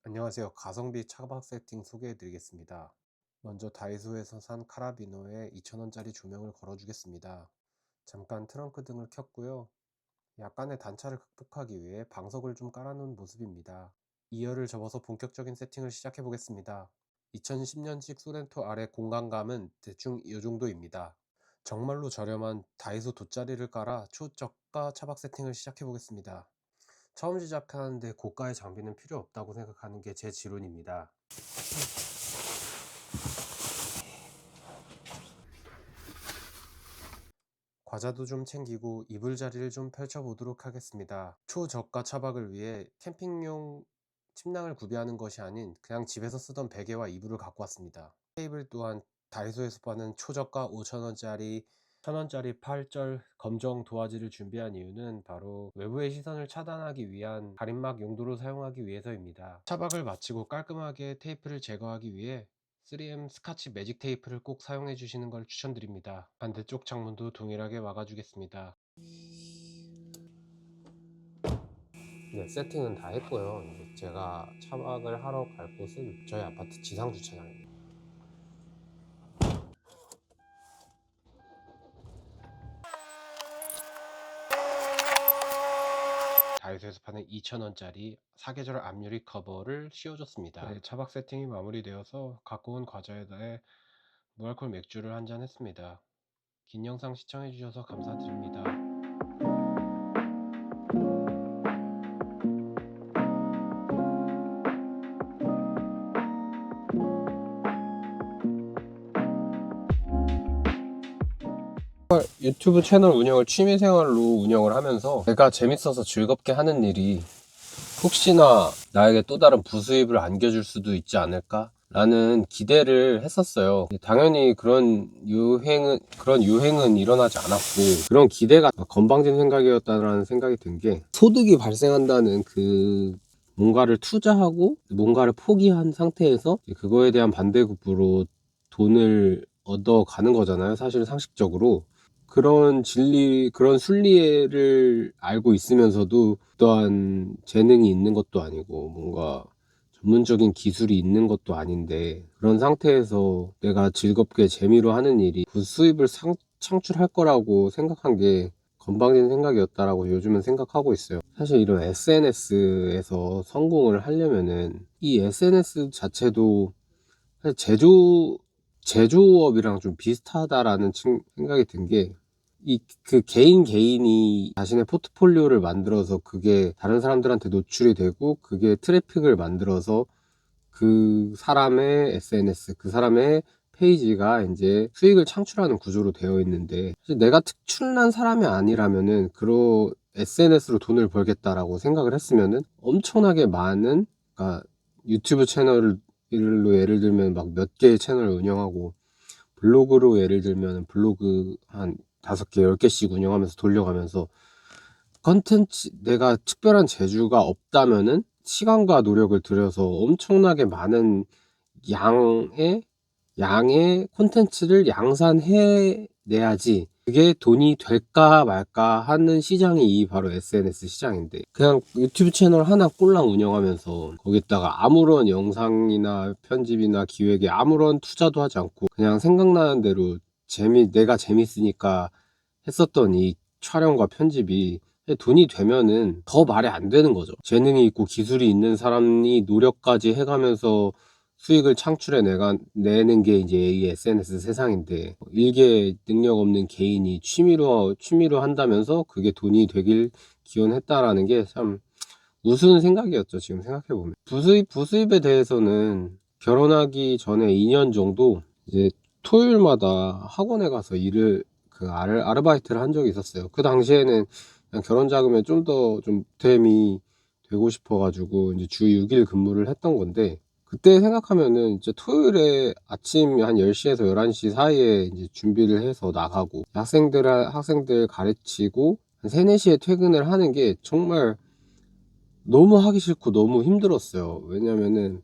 안녕하세요. 가성비 차박 세팅 소개해 드리겠습니다. 먼저 다이소에서 산 카라비노에 2,000원짜리 조명을 걸어 주겠습니다. 잠깐 트렁크 등을 켰고요. 약간의 단차를 극복하기 위해 방석을 좀 깔아 놓은 모습입니다. 이열을 접어서 본격적인 세팅을 시작해 보겠습니다. 2010년식 소렌토 아래 공간감은 대충 이 정도입니다. 정말로 저렴한 다이소 돗자리를 깔아 초저가 차박 세팅을 시작해 보겠습니다. 처음 시작하는데 고가의 장비는 필요 없다고 생각하는 게 제 지론입니다. 과자도 좀 챙기고 이불 자리를 좀 펼쳐보도록 하겠습니다. 초저가 차박을 위해 캠핑용 침낭을 구비하는 것이 아닌 그냥 집에서 쓰던 베개와 이불을 갖고 왔습니다. 테이블 또한 다이소에서 파는 초저가 5,000원짜리 1,000원짜리 8절 검정 도화지를 준비한 이유는 바로 외부의 시선을 차단하기 위한 가림막 용도로 사용하기 위해서입니다. 차박을 마치고 깔끔하게 테이프를 제거하기 위해 3M 스카치 매직 테이프를 꼭 사용해 주시는 걸 추천드립니다. 반대쪽 창문도 동일하게 막아 주겠습니다. 네, 세팅은 다 했고요. 이제 제가 차박을 하러 갈 곳은 저희 아파트 지상 주차장입니다. 다이소에서 파는 2,000원짜리 사계절 앞유리 커버를 씌워줬습니다. 네, 차박 세팅이 마무리되어서 갖고 온 과자에 대해 무알콜 맥주를 한잔 했습니다. 긴 영상 시청해주셔서 감사드립니다. 유튜브 채널 운영을 취미생활로 운영을 하면서 내가 재밌어서 즐겁게 하는 일이 혹시나 나에게 또 다른 부수입을 안겨줄 수도 있지 않을까? 라는 기대를 했었어요. 당연히 그런 유행은 일어나지 않았고, 그런 기대가 건방진 생각이었다라는 생각이 든 게, 소득이 발생한다는 뭔가를 투자하고, 뭔가를 포기한 상태에서, 그거에 대한 반대급부로 돈을 얻어가는 거잖아요. 사실 상식적으로. 그런 순리를 알고 있으면서도 어떠한 재능이 있는 것도 아니고 뭔가 전문적인 기술이 있는 것도 아닌데 그런 상태에서 내가 즐겁게 재미로 하는 일이 부수입을 창출할 거라고 생각한 게 건방진 생각이었다라고 요즘은 생각하고 있어요. 사실 이런 SNS에서 성공을 하려면은 이 SNS 자체도 사실 제조업이랑 좀 비슷하다라는 생각이 든 게, 개인이 자신의 포트폴리오를 만들어서 그게 다른 사람들한테 노출이 되고 그게 트래픽을 만들어서 그 사람의 SNS, 그 사람의 페이지가 이제 수익을 창출하는 구조로 되어 있는데, 사실 내가 특출난 사람이 아니라면은 그런 SNS로 돈을 벌겠다라고 생각을 했으면은 엄청나게 많은, 그러니까 유튜브 채널로 예를 들면 막 몇 개의 채널을 운영하고, 블로그로 예를 들면 블로그 한 5개, 10개씩 운영하면서 돌려가면서 내가 특별한 재주가 없다면은 시간과 노력을 들여서 엄청나게 많은 양의 콘텐츠를 양산해 내야지 그게 돈이 될까 말까 하는 시장이 이 바로 SNS 시장인데, 그냥 유튜브 채널 하나 꼴랑 운영하면서 거기다가 아무런 영상이나 편집이나 기획에 아무런 투자도 하지 않고 그냥 생각나는 대로 내가 재밌으니까 했었던 이 촬영과 편집이 돈이 되면은 더 말이 안 되는 거죠. 재능이 있고 기술이 있는 사람이 노력까지 해가면서 수익을 창출해 내는 게 이제 이 SNS 세상인데, 일개 능력 없는 개인이 취미로 한다면서 그게 돈이 되길 기원했다라는 게 참 우스운 생각이었죠. 지금 생각해보면. 부수입에 대해서는 결혼하기 전에 2년 정도 이제 토요일마다 학원에 가서 아르바이트를 한 적이 있었어요. 그 당시에는 그냥 결혼 자금에 좀 더 좀 보탬이 되고 싶어가지고 이제 주 6일 근무를 했던 건데, 그때 생각하면은 이제 토요일에 아침 한 10시에서 11시 사이에 이제 준비를 해서 나가고 학생들 가르치고 한 3, 4시에 퇴근을 하는 게 정말 너무 하기 싫고 너무 힘들었어요. 왜냐면은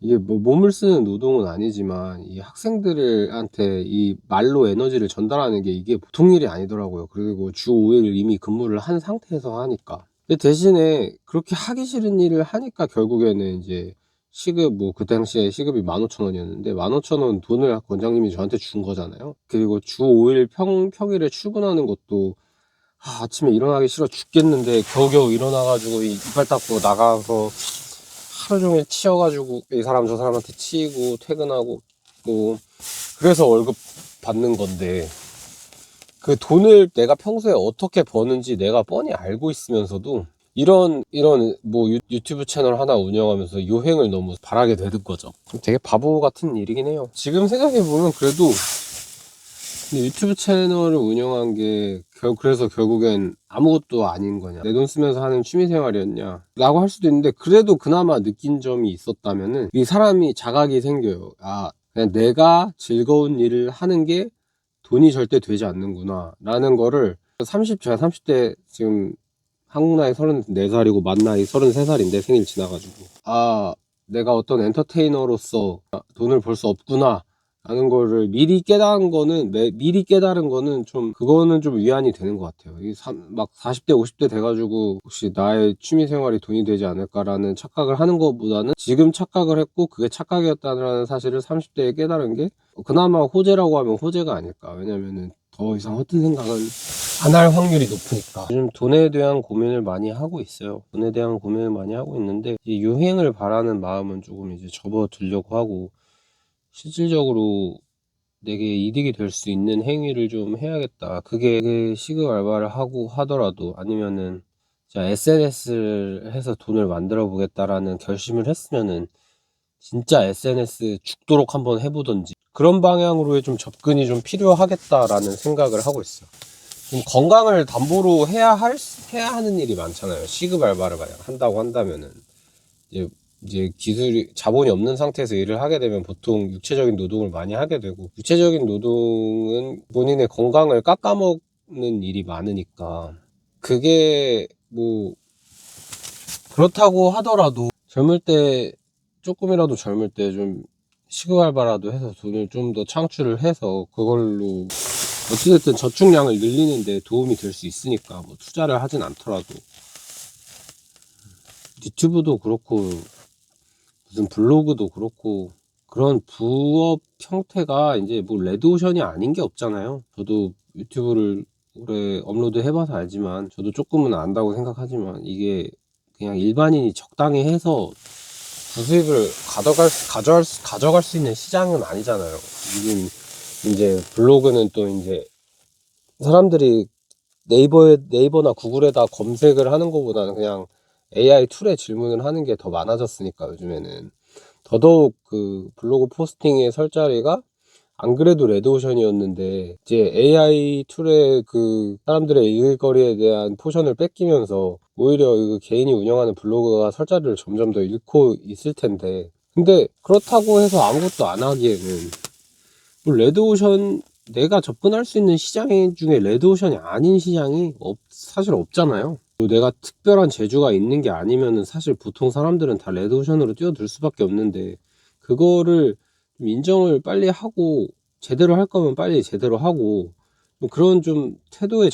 이게 뭐 몸을 쓰는 노동은 아니지만 이 학생들한테 이 말로 에너지를 전달하는 게 이게 보통 일이 아니더라고요. 그리고 주 5일 이미 근무를 한 상태에서 하니까. 근데 대신에 그렇게 하기 싫은 일을 하니까 결국에는 이제 시급 뭐 그 당시에 시급이 15,000원이었는데 15,000원 돈을 원장님이 저한테 준 거잖아요. 그리고 주 5일 평일에 출근하는 것도 아침에 일어나기 싫어 죽겠는데 겨우겨우 일어나 가지고 이빨 닦고 나가서 하루 종일 치여 가지고 이 사람 저 사람한테 치이고 퇴근하고 또 그래서 월급 받는 건데, 그 돈을 내가 평소에 어떻게 버는지 내가 뻔히 알고 있으면서도 이런 뭐 유튜브 채널 하나 운영하면서 요행을 너무 바라게 되는 거죠. 되게 바보 같은 일이긴 해요. 지금 생각해 보면. 그래도 근데 유튜브 채널을 운영한 게 그래서 결국엔 아무것도 아닌 거냐, 내 돈 쓰면서 하는 취미생활이었냐 라고 할 수도 있는데, 그래도 그나마 느낀 점이 있었다면은 이 사람이 자각이 생겨요. 아, 그냥 내가 즐거운 일을 하는 게 돈이 절대 되지 않는구나 라는 거를 제가 30대 지금 한국 나이 34살이고 만 나이 33살인데 생일 지나가지고, 아, 내가 어떤 엔터테이너로서 돈을 벌 수 없구나 라는 거를 미리 깨달은 거는 좀, 그거는 좀 위안이 되는 것 같아요. 막 40대 50대 돼가지고 혹시 나의 취미생활이 돈이 되지 않을까라는 착각을 하는 것보다는 지금 착각을 했고 그게 착각이었다는 사실을 30대에 깨달은 게 그나마 호재라고 하면 호재가 아닐까. 왜냐면은 더 이상 허튼 생각은 안 할 확률이 높으니까. 요즘 돈에 대한 고민을 많이 하고 있어요. 돈에 대한 고민을 많이 하고 있는데, 이 유행을 바라는 마음은 조금 이제 접어두려고 하고, 실질적으로 내게 이득이 될 수 있는 행위를 좀 해야겠다. 그게 시급 알바를 하고 하더라도, 아니면은 자 SNS를 해서 돈을 만들어 보겠다라는 결심을 했으면은 진짜 SNS 죽도록 한번 해보던지, 그런 방향으로의 좀 접근이 좀 필요하겠다라는 생각을 하고 있어요. 좀 건강을 담보로 해야 하는 일이 많잖아요. 시급 알바를 만약 한다고 한다면은 이제 자본이 없는 상태에서 일을 하게 되면 보통 육체적인 노동을 많이 하게 되고, 육체적인 노동은 본인의 건강을 깎아먹는 일이 많으니까, 그게 뭐 그렇다고 하더라도 조금이라도 젊을 때 좀 시급 알바라도 해서 돈을 좀 더 창출을 해서 그걸로 어찌됐든 저축량을 늘리는 데 도움이 될 수 있으니까, 뭐 투자를 하진 않더라도. 유튜브도 그렇고 무슨 블로그도 그렇고, 그런 부업 형태가 이제 뭐 레드오션이 아닌 게 없잖아요. 저도 유튜브를 오래 업로드 해봐서 알지만, 저도 조금은 안다고 생각하지만, 이게 그냥 일반인이 적당히 해서 부수입을 가져갈 수 있는 시장은 아니잖아요. 요즘 이제 블로그는 또 이제 사람들이 네이버나 구글에다 검색을 하는 것보다는 그냥 AI 툴에 질문을 하는 게 더 많아졌으니까, 요즘에는 더더욱 그 블로그 포스팅의 설 자리가 안 그래도 레드오션이었는데, 이제 AI 툴에 그 사람들의 일거리에 대한 포션을 뺏기면서 오히려 그 개인이 운영하는 블로그가 설 자리를 점점 더 잃고 있을 텐데, 근데 그렇다고 해서 아무것도 안 하기에는, 뭐 내가 접근할 수 있는 시장 중에 레드오션이 아닌 시장이 사실 없잖아요. 뭐 내가 특별한 재주가 있는 게 아니면은 사실 보통 사람들은 다 레드오션으로 뛰어들 수밖에 없는데, 그거를 좀 인정을 빨리 하고, 제대로 할 거면 빨리 제대로 하고, 좀 그런 좀 태도의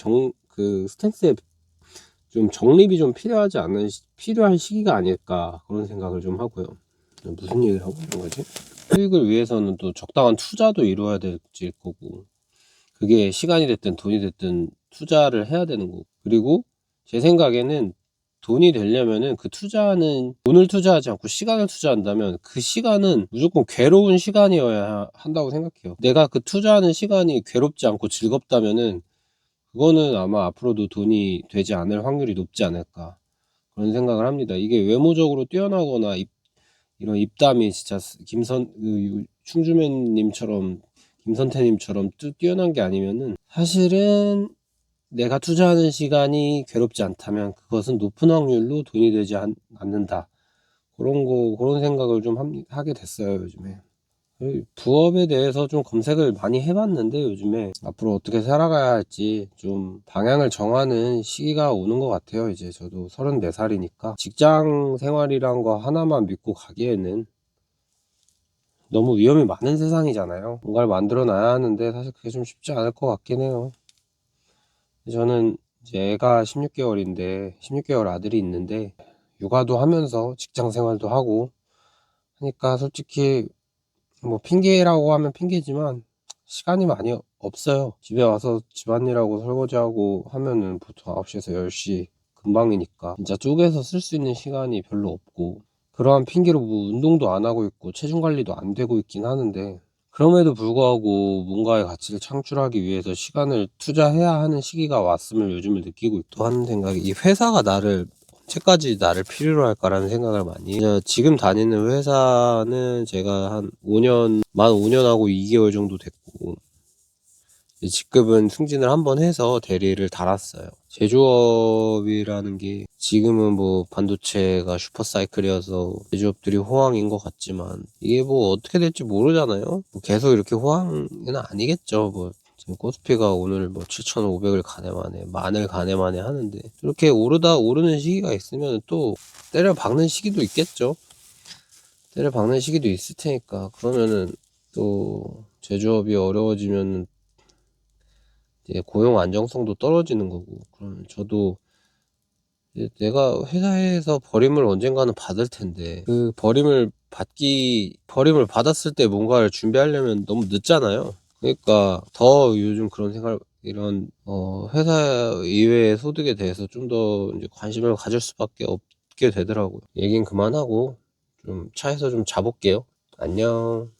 스탠스에 좀 정립이 좀 필요한 시기가 아닐까, 그런 생각을 좀 하고요. 무슨 얘기를 하고 있는 거지? 수익을 위해서는 또 적당한 투자도 이루어야 될 거고, 그게 시간이 됐든 돈이 됐든 투자를 해야 되는 거고, 그리고 제 생각에는 돈이 되려면은 돈을 투자하지 않고 시간을 투자한다면, 그 시간은 무조건 괴로운 시간이어야 한다고 생각해요. 내가 그 투자하는 시간이 괴롭지 않고 즐겁다면은 그거는 아마 앞으로도 돈이 되지 않을 확률이 높지 않을까, 그런 생각을 합니다. 이게 외모적으로 뛰어나거나 이런 입담이 진짜 충주맨님처럼, 김선태님처럼 뛰어난 게 아니면은, 사실은 내가 투자하는 시간이 괴롭지 않다면 그것은 높은 확률로 돈이 되지 않는다. 그런 생각을 좀 하게 됐어요, 요즘에. 부업에 대해서 좀 검색을 많이 해봤는데, 요즘에 앞으로 어떻게 살아가야 할지 좀 방향을 정하는 시기가 오는 것 같아요. 이제 저도 34살이니까 직장 생활이란 거 하나만 믿고 가기에는 너무 위험이 많은 세상이잖아요. 뭔가를 만들어 놔야 하는데 사실 그게 좀 쉽지 않을 것 같긴 해요. 저는 이제 애가 16개월인데 16개월 아들이 있는데 육아도 하면서 직장 생활도 하고 하니까 솔직히 뭐 핑계라고 하면 핑계지만 시간이 많이 없어요. 집에 와서 집안일하고 설거지하고 하면은 보통 9시에서 10시 금방이니까 진짜 쪼개서 쓸 수 있는 시간이 별로 없고, 그러한 핑계로 뭐 운동도 안 하고 있고 체중 관리도 안 되고 있긴 하는데, 그럼에도 불구하고 뭔가의 가치를 창출하기 위해서 시간을 투자해야 하는 시기가 왔음을 요즘을 느끼고 있고, 또 하는 생각이 이 회사가 언제까지 나를 필요로 할까라는 생각을 많이 해요. 지금 다니는 회사는 제가 한 5년, 만 5년하고 2개월 정도 됐고, 직급은 승진을 한번 해서 대리를 달았어요. 제조업이라는 게 지금은 뭐 반도체가 슈퍼사이클이어서 제조업들이 호황인 것 같지만, 이게 뭐 어떻게 될지 모르잖아요. 뭐 계속 이렇게 호황은 아니겠죠. 뭐 지금 코스피가 오늘 뭐 7,500을 가네마네, 만을 가네마네 하는데, 이렇게 오르는 시기가 있으면 또 때려 박는 시기도 있겠죠. 때려 박는 시기도 있을 테니까, 그러면은 또 제조업이 어려워지면 이제 고용 안정성도 떨어지는 거고, 그러면 저도 이제 내가 회사에서 버림을 언젠가는 받을 텐데, 그 버림을 받았을 때 뭔가를 준비하려면 너무 늦잖아요. 그러니까 더 요즘 그런 생각, 이런 회사 이외의 소득에 대해서 좀 더 이제 관심을 가질 수밖에 없게 되더라고요. 얘긴 그만하고 좀 차에서 좀 자볼게요. 안녕.